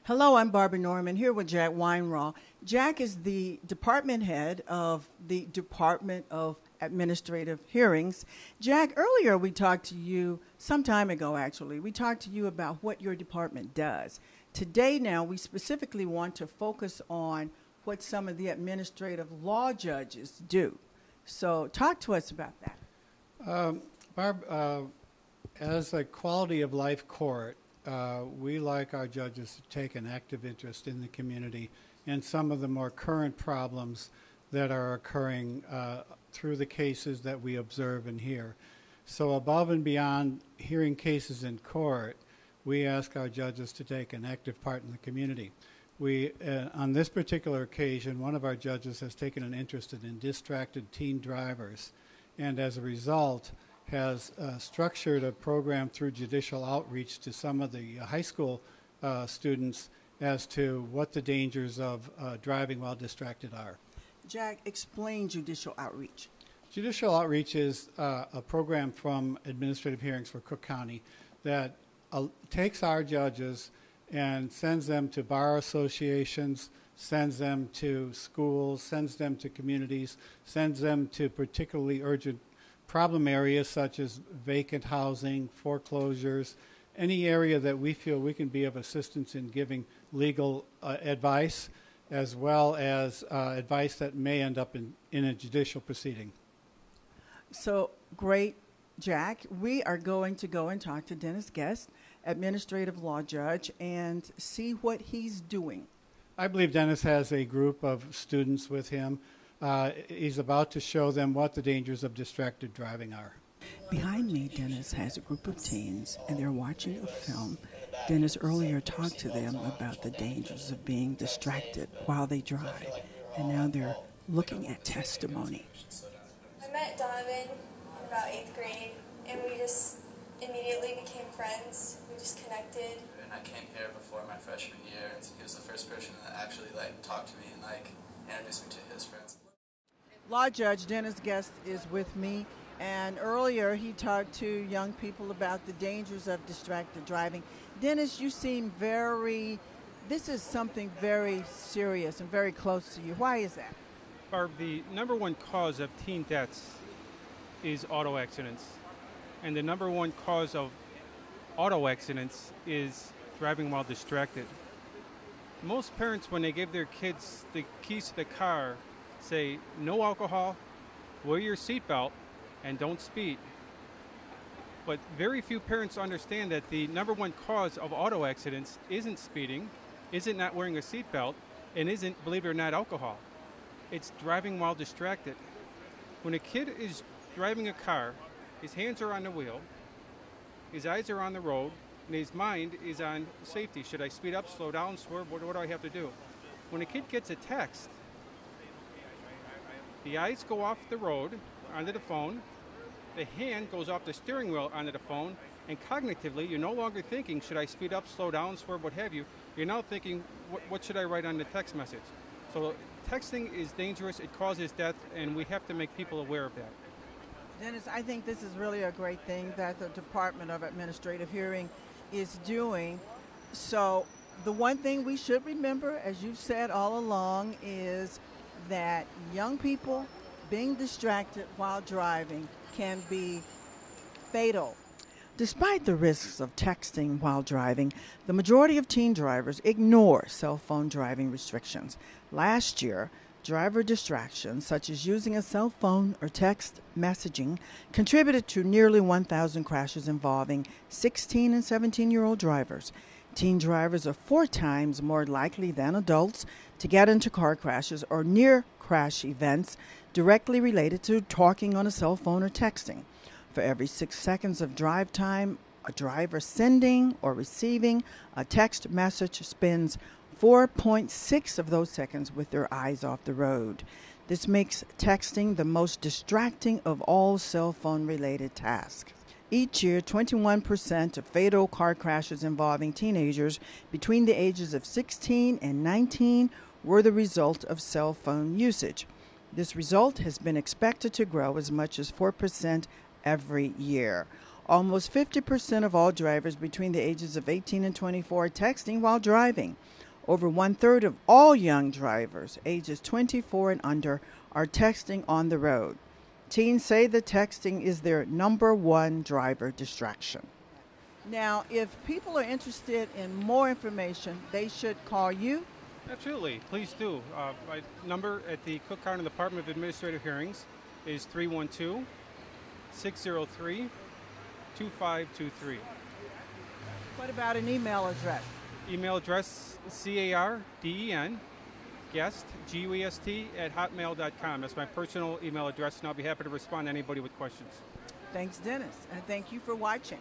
Hello, I'm Barbara Norman here with Jack Weinraw. Jack is the department head of the Department of Administrative Hearings. Jack, earlier we talked to you, some time ago actually, we talked to you about what your department does. Today now we specifically want to focus on what some of the administrative law judges do. So talk to us about that. Barb, as a quality of life court, we like our judges to take an active interest in the community and some of the more current problems that are occurring through the cases that we observe and hear. So above and beyond hearing cases in court, we ask our judges to take an active part in the community. We, on this particular occasion, one of our judges has taken an interest in distracted teen drivers, and as a result has structured a program through judicial outreach to some of the high school students as to what the dangers of driving while distracted are. Jack, explain judicial outreach. Judicial outreach is a program from Administrative Hearings for Cook County that takes our judges and sends them to bar associations, sends them to schools, sends them to communities, sends them to particularly urgent problem areas such as vacant housing, foreclosures, any area that we feel we can be of assistance in giving legal advice, as well as advice that may end up in a judicial proceeding. So great, Jack. We are going to go and talk to Dennis Guest, administrative law judge, and see what he's doing. I believe Dennis has a group of students with him. He's about to show them what the dangers of distracted driving are. Behind me, Dennis has a group of teens, and they're watching a film. Dennis earlier talked to them about the dangers of being distracted while they drive, and now they're looking at testimony. I met Donovan in about 8th grade, and we just immediately became friends. We just connected. And I came here before my freshman year, and he was the first person that actually talked to me and introduced me to his friends. Law Judge Dennis Guest is with me, and earlier he talked to young people about the dangers of distracted driving. Dennis, you seem this is something very serious and very close to you. Why is that? Barb, the number one cause of teen deaths is auto accidents. And the number one cause of auto accidents is driving while distracted. Most parents, when they give their kids the keys to the car, say no alcohol, wear your seatbelt, and don't speed. But very few parents understand that the number one cause of auto accidents isn't speeding, isn't not wearing a seatbelt, and isn't, believe it or not, alcohol. It's driving while distracted. When a kid is driving a car, his hands are on the wheel, his eyes are on the road, and his mind is on safety. Should I speed up, slow down, swerve? What do I have to do? When a kid gets a text, the eyes go off the road onto the phone, the hand goes off the steering wheel onto the phone, and cognitively, you're no longer thinking, should I speed up, slow down, swerve, what have you. You're now thinking, what should I write on the text message? So texting is dangerous, it causes death, and we have to make people aware of that. Dennis, I think this is really a great thing that the Department of Administrative Hearing is doing. So the one thing we should remember, as you've said all along, is that young people being distracted while driving can be fatal. Despite the risks of texting while driving, the majority of teen drivers ignore cell phone driving restrictions. Last year, driver distractions, such as using a cell phone or text messaging, contributed to nearly 1,000 crashes involving 16 and 17-year-old drivers. Teen drivers are 4 times more likely than adults to get into car crashes or near crash events directly related to talking on a cell phone or texting. For every 6 seconds of drive time, a driver sending or receiving a text message spends 4.6 of those seconds with their eyes off the road. This makes texting the most distracting of all cell phone-related tasks. Each year, 21% of fatal car crashes involving teenagers between the ages of 16 and 19 were the result of cell phone usage. This result has been expected to grow as much as 4% every year. Almost 50% of all drivers between the ages of 18 and 24 are texting while driving. Over 1/3 of all young drivers, ages 24 and under, are texting on the road. Teens say the texting is their number one driver distraction. Now, if people are interested in more information, they should call you. Absolutely, please do. My number at the Cook County Department of Administrative Hearings is 312-603-2523. What about an email address? Email address CARDEN, guest, GUEST, at hotmail.com. That's my personal email address, and I'll be happy to respond to anybody with questions. Thanks, Dennis, and thank you for watching.